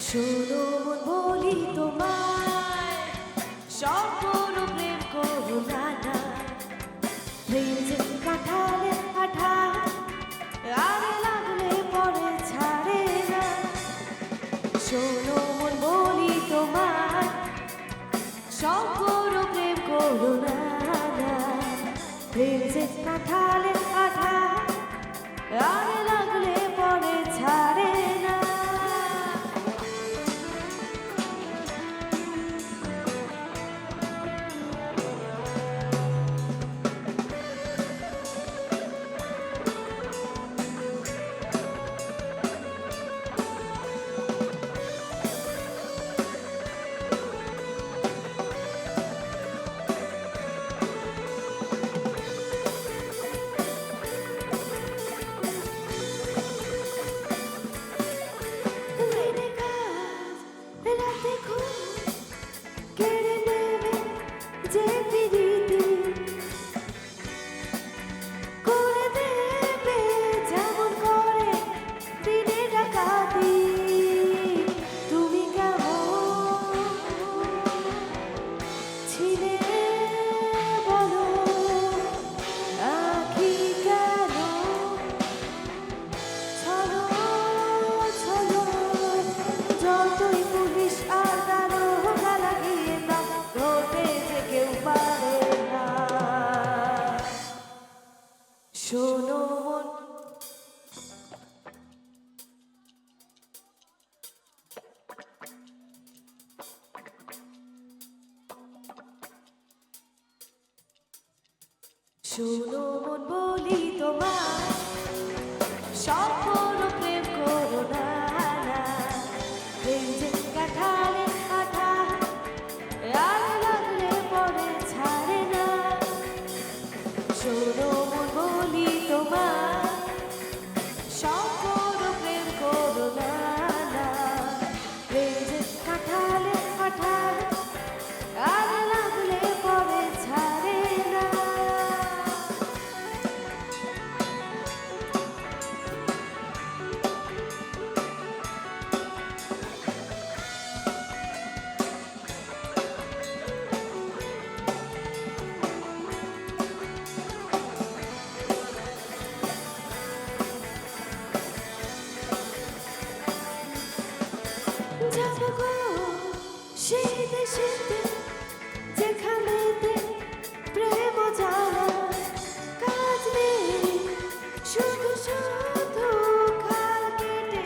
শোনো মন বলি তোমায়, সম্পূর্ণ প্রেম করো না না। প্রেম যে কাঁঠালে আঠা, আগে লাগলে পরে ছাড়ে না। শোনো মন বলি তোমায়, সম্পূর্ণ প্রেম করো না না। প্রেম যে কাঁঠালে আঠা, আগে লাগলে পরে ছাড়ে না। শোনো মন শোনো মন বলি তোমায়, সম্পূর্ণ প্রেম করো না না। প্রেম যে কাঁঠালে আঠা, আগে লাগলে পরে ছাড়ে না। শোনো মন বলি তোমায়, সম্পূর্ণ প্রেম করো না না। প্রেম যে কাঁঠালে আঠা, আগে লাগলে পরে ছাড়ে না। যাব গো সেই দেশেতে, যেখানেতে প্রেম জানা কাজ নেই, শুধু শুধু খাল কেটে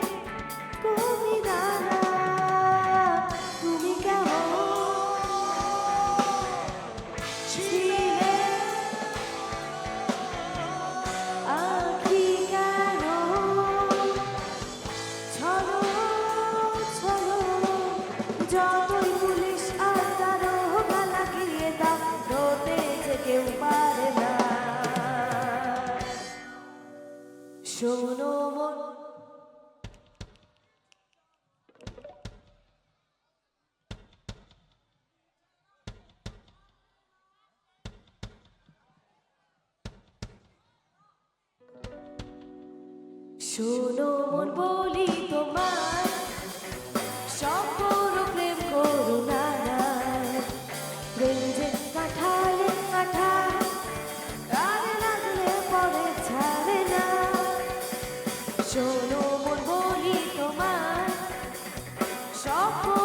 কবি দানা। তুমি কেমন ছিলে, আঁখি কেন ছলো ছলো। যতই পুলিশ আর দারোগা লাগিয়ে দাও, ধরতে যে কেউ পারে না। শোনো মন শোনো মন বলি তোমায়, সম্পূর্ণ প্রেম করো না না। প্রেম যে কাঁঠালে আঠা, আগে লাগলে পরে ছাড়ে না। শোনো মন বলি তোমায়, সম্পূর্ণ